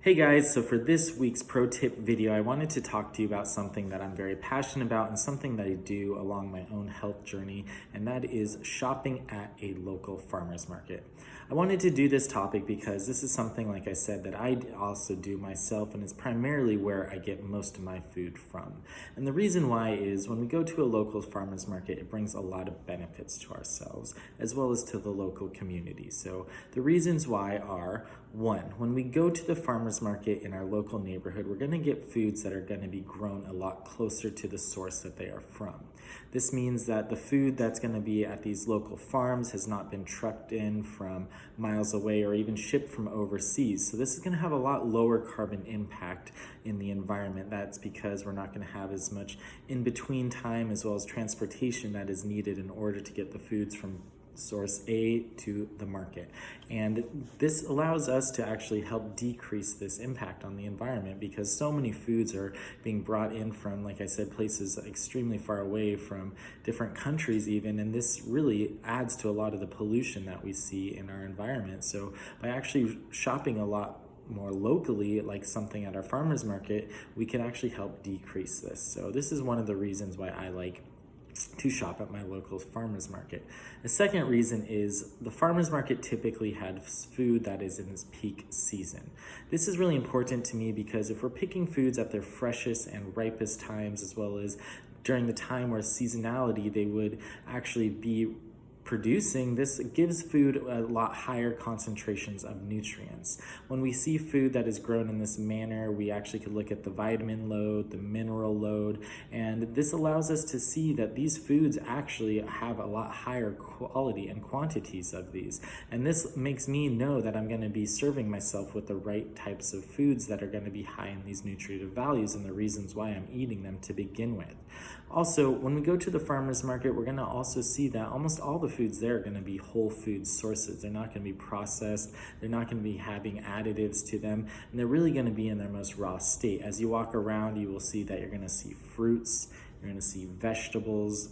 Hey guys, so for this week's pro tip video, I wanted to talk to you about something that I'm very passionate about and something that I do along my own health journey, and that is shopping at a local farmer's market. I wanted to do this topic because this is something, like I said, that I also do myself, and it's primarily where I get most of my food from. And the reason why is when we go to a local farmer's market, it brings a lot of benefits to ourselves as well as to the local community. So the reasons why are: one, when we go to the farmer's market in our local neighborhood, we're going to get foods that are going to be grown a lot closer to the source that they are from. This means that the food that's going to be at these local farms has not been trucked in from miles away or even shipped from overseas. So this is going to have a lot lower carbon impact in the environment. That's because we're not going to have as much in-between time as well as transportation that is needed in order to get the foods from source A to the market. And this allows us to actually help decrease this impact on the environment because so many foods are being brought in from, like I said, places extremely far away from different countries even, and this really adds to a lot of the pollution that we see in our environment. So by actually shopping a lot more locally, like something at our farmers market, we can actually help decrease this. So this is one of the reasons why I like to shop at my local farmers market. The second reason is the farmers market typically has food that is in its peak season. This is really important to me because if we're picking foods at their freshest and ripest times, as well as during the time where seasonality they would actually be producing, this gives food a lot higher concentrations of nutrients. When we see food that is grown in this manner, we actually could look at the vitamin load, the mineral load, and this allows us to see that these foods actually have a lot higher quality and quantities of these. And this makes me know that I'm going to be serving myself with the right types of foods that are going to be high in these nutritive values and the reasons why I'm eating them to begin with. Also, when we go to the farmers market, we're going to also see that almost all the foods there are going to be whole food sources. They're not going to be processed. They're not going to be having additives to them. And they're really going to be in their most raw state. As you walk around, you will see that you're going to see fruits, you're going to see vegetables,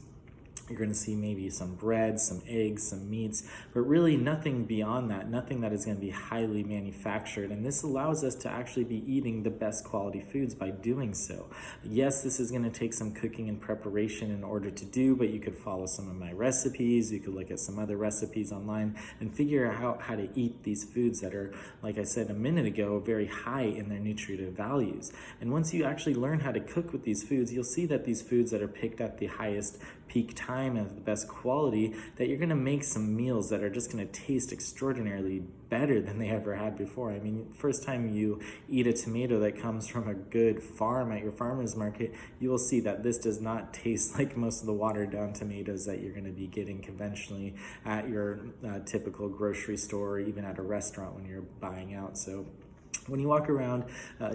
you're going to see maybe some bread, some eggs, some meats, but really nothing beyond that, nothing that is going to be highly manufactured. And this allows us to actually be eating the best quality foods by doing so. Yes, this is going to take some cooking and preparation in order to do, but you could follow some of my recipes. You could look at some other recipes online and figure out how to eat these foods that are, like I said a minute ago, very high in their nutritive values. And once you actually learn how to cook with these foods, you'll see that these foods that are picked at the highest peak time and the best quality, that you're going to make some meals that are just going to taste extraordinarily better than they ever had before. I mean, first time you eat a tomato that comes from a good farm at your farmer's market, you will see that this does not taste like most of the watered down tomatoes that you're going to be getting conventionally at your typical grocery store or even at a restaurant when you're buying out. So when you walk around,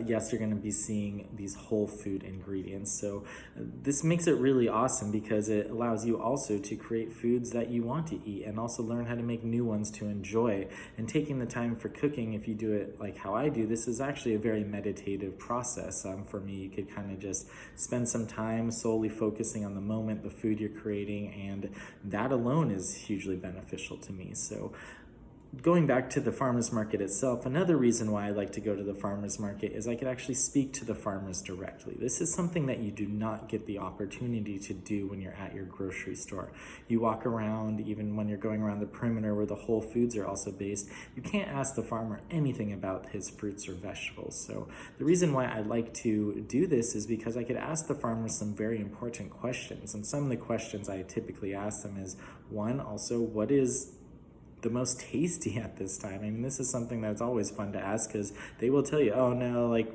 yes, you're going to be seeing these whole food ingredients. So this makes it really awesome because it allows you also to create foods that you want to eat and also learn how to make new ones to enjoy. And taking the time for cooking, if you do it like how I do, this is actually a very meditative process. For me, you could kind of just spend some time solely focusing on the moment, the food you're creating, and that alone is hugely beneficial to me. So going back to the farmers market itself, another reason why I like to go to the farmers market is I could actually speak to the farmers directly. This is something that you do not get the opportunity to do when you're at your grocery store. You walk around, even when you're going around the perimeter where the whole foods are also based, you can't ask the farmer anything about his fruits or vegetables. So the reason why I like to do this is because I could ask the farmers some very important questions. And some of the questions I typically ask them is, one, also, what is the most tasty at this time? I mean, this is something that's always fun to ask because they will tell you, oh no, like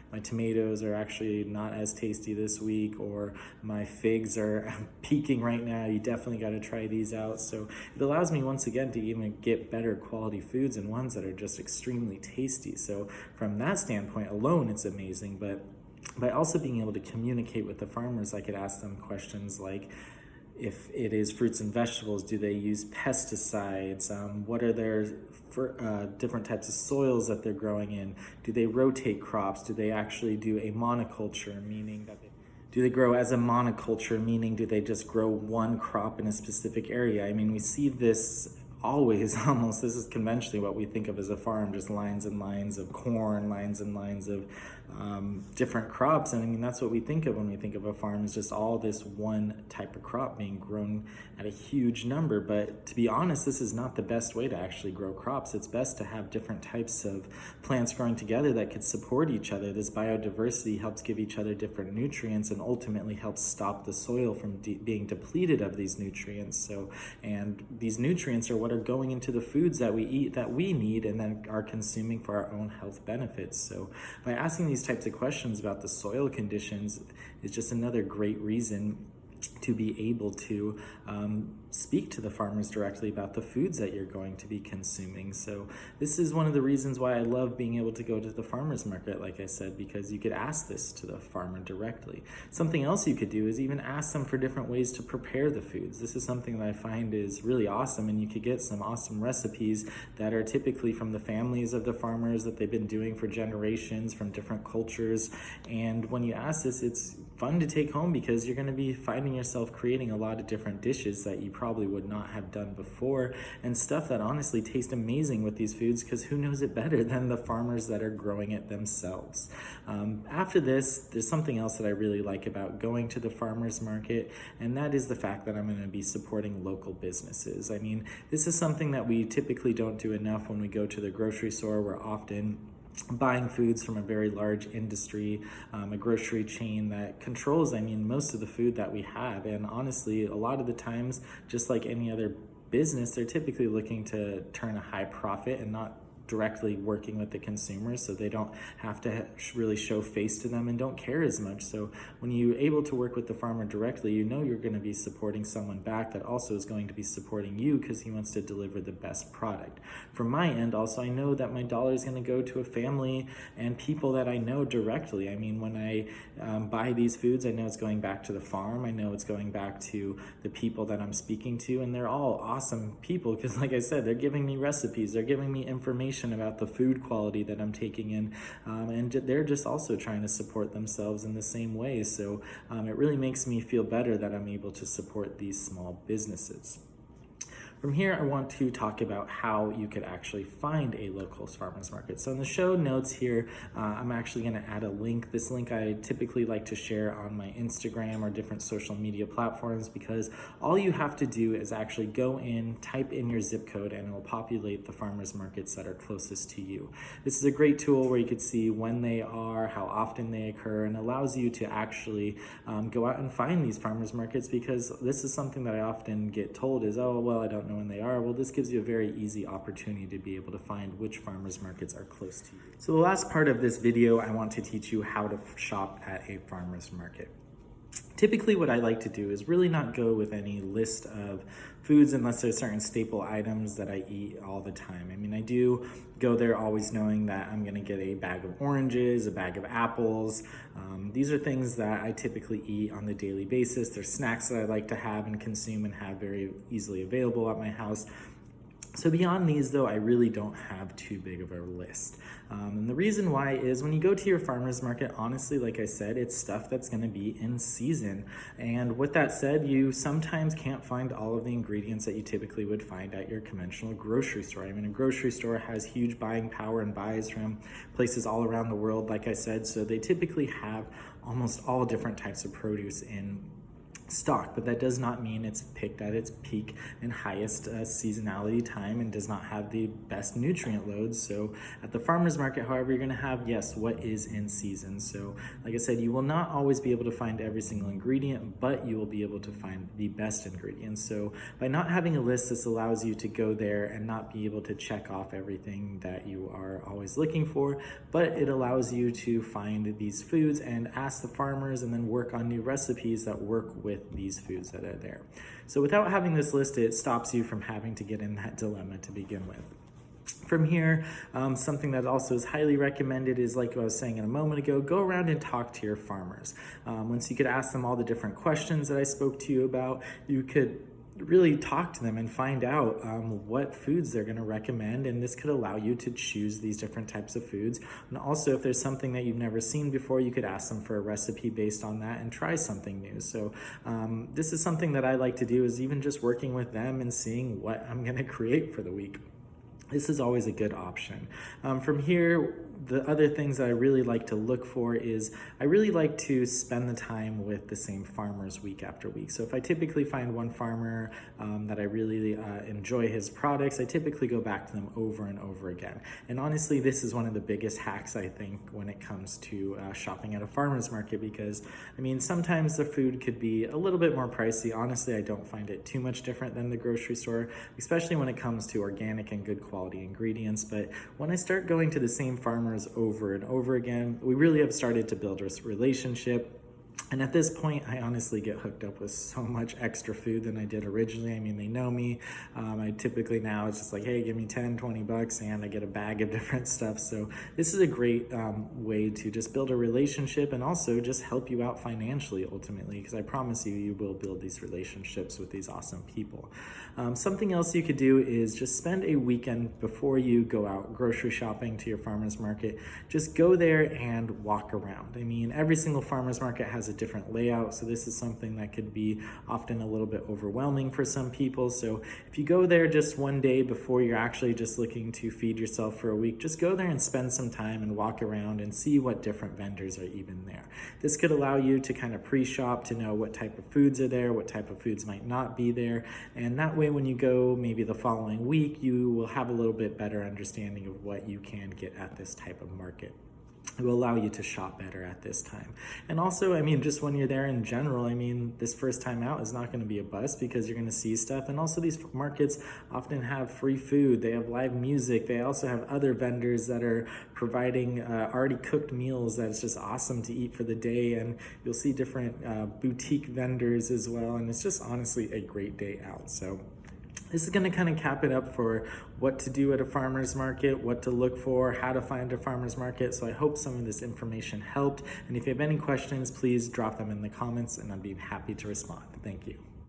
my tomatoes are actually not as tasty this week, or my figs are peaking right now. You definitely got to try these out. So it allows me once again to even get better quality foods and ones that are just extremely tasty. So from that standpoint alone, it's amazing. But by also being able to communicate with the farmers, I could ask them questions like, if it is fruits and vegetables, do they use pesticides? What are their different types of soils that they're growing in? Do they rotate crops? Do they actually do a monoculture, meaning that do they grow as a monoculture, meaning do they just grow one crop in a specific area? I mean, we see this always, almost, this is conventionally what we think of as a farm, just lines and lines of corn, lines and lines of different crops. And I mean, that's what we think of when we think of a farm, is just all this one type of crop being grown at a huge number. But to be honest, this is not the best way to actually grow crops. It's best to have different types of plants growing together that could support each other. This biodiversity helps give each other different nutrients and ultimately helps stop the soil from being depleted of these nutrients. And these nutrients are what are going into the foods that we eat, that we need, and then are consuming for our own health benefits. So by asking these types of questions about the soil conditions is just another great reason to be able to speak to the farmers directly about the foods that you're going to be consuming. So this is one of the reasons why I love being able to go to the farmer's market, like I said, because you could ask this to the farmer directly. Something else you could do is even ask them for different ways to prepare the foods. This is something that I find is really awesome, and you could get some awesome recipes that are typically from the families of the farmers that they've been doing for generations, from different cultures. And when you ask this, it's fun to take home because you're going to be finding yourself creating a lot of different dishes that you probably would not have done before, and stuff that honestly taste amazing with these foods, because who knows it better than the farmers that are growing it themselves. After this, there's something else that I really like about going to the farmers market, and that is the fact that I'm going to be supporting local businesses. I mean, this is something that we typically don't do enough when we go to the grocery store. We're often buying foods from a very large industry, a grocery chain that controls, most of the food that we have. And honestly, a lot of the times, just like any other business, they're typically looking to turn a high profit and not directly working with the consumers, so they don't have to really show face to them and don't care as much. So when you're able to work with the farmer directly, you know you're going to be supporting someone back that also is going to be supporting you because he wants to deliver the best product. From my end also, I know that my dollar is going to go to a family and people that I know directly. I mean, when I buy these foods, I know it's going back to the farm. I know it's going back to the people that I'm speaking to, and they're all awesome people because, like I said, they're giving me recipes, they're giving me information about the food quality that I'm taking in, and they're just also trying to support themselves in the same way. So it really makes me feel better that I'm able to support these small businesses. From here, I want to talk about how you could actually find a local farmers market. So in the show notes here, I'm actually going to add a link. This link I typically like to share on my Instagram or different social media platforms, because all you have to do is actually go in, type in your zip code, and it will populate the farmers markets that are closest to you. This is a great tool where you could see when they are, how often they occur, and allows you to actually go out and find these farmers markets, because this is something that I often get told is, oh, well, I don't know when they are. Well, this gives you a very easy opportunity to be able to find which farmers markets are close to you. So the last part of this video, I want to teach you how to shop at a farmers market. Typically what I like to do is really not go with any list of foods unless there's certain staple items that I eat all the time. I mean, I do go there always knowing that I'm gonna get a bag of oranges, a bag of apples. These are things that I typically eat on the daily basis. They're snacks that I like to have and consume and have very easily available at my house. So beyond these, though, I really don't have too big of a list. And the reason why is when you go to your farmer's market, honestly, like I said, it's stuff that's going to be in season. And with that said, you sometimes can't find all of the ingredients that you typically would find at your conventional grocery store. I mean, a grocery store has huge buying power and buys from places all around the world, like I said. So they typically have almost all different types of produce in stock, but that does not mean it's picked at its peak and highest seasonality time and does not have the best nutrient loads. So at the farmer's market, however, you're going to have, yes, what is in season. So like I said, you will not always be able to find every single ingredient, but you will be able to find the best ingredients. So by not having a list, this allows you to go there and not be able to check off everything that you are always looking for, but it allows you to find these foods and ask the farmers and then work on new recipes that work with these foods that are there. So without having this list, it stops you from having to get in that dilemma to begin with. From here, something that also is highly recommended is, like I was saying a moment ago, go around and talk to your farmers. Once you could ask them all the different questions that I spoke to you about, you could really talk to them and find out what foods they're going to recommend, and this could allow you to choose these different types of foods. And also, if there's something that you've never seen before, you could ask them for a recipe based on that and try something new. So this is something that I like to do, is even just working with them and seeing what I'm going to create for the week. This is always a good option. From here, the other things that I really like to look for is I really like to spend the time with the same farmers week after week. So if I typically find one farmer that I really enjoy his products, I typically go back to them over and over again. And honestly, this is one of the biggest hacks, I think, when it comes to shopping at a farmer's market, because I mean, sometimes the food could be a little bit more pricey. Honestly, I don't find it too much different than the grocery store, especially when it comes to organic and good quality ingredients. But when I start going to the same farmers over and over again, we really have started to build a relationship. And at this point, I honestly get hooked up with so much extra food than I did originally. I mean, they know me. I typically now, it's just like, hey, give me 10, 20 bucks and I get a bag of different stuff. So this is a great way to just build a relationship and also just help you out financially ultimately, because I promise you, you will build these relationships with these awesome people. Something else you could do is just spend a weekend before you go out grocery shopping to your farmer's market. Just go there and walk around. I mean, every single farmer's market has a different layout, so this is something that could be often a little bit overwhelming for some people. So if you go there just one day before you're actually just looking to feed yourself for a week, just go there and spend some time and walk around and see what different vendors are even there. This could allow you to kind of pre-shop to know what type of foods are there, what type of foods might not be there, and that way when you go maybe the following week, you will have a little bit better understanding of what you can get at this type of market. It will allow you to shop better at this time. And also, I mean, just when you're there in general, I mean, this first time out is not going to be a bust because you're going to see stuff. And also these markets often have free food. They have live music. They also have other vendors that are providing already cooked meals that's just awesome to eat for the day. And you'll see different boutique vendors as well. And it's just honestly a great day out. So this is going to kind of cap it up for what to do at a farmer's market, what to look for, how to find a farmer's market. So I hope some of this information helped. And if you have any questions, please drop them in the comments and I'd be happy to respond. Thank you.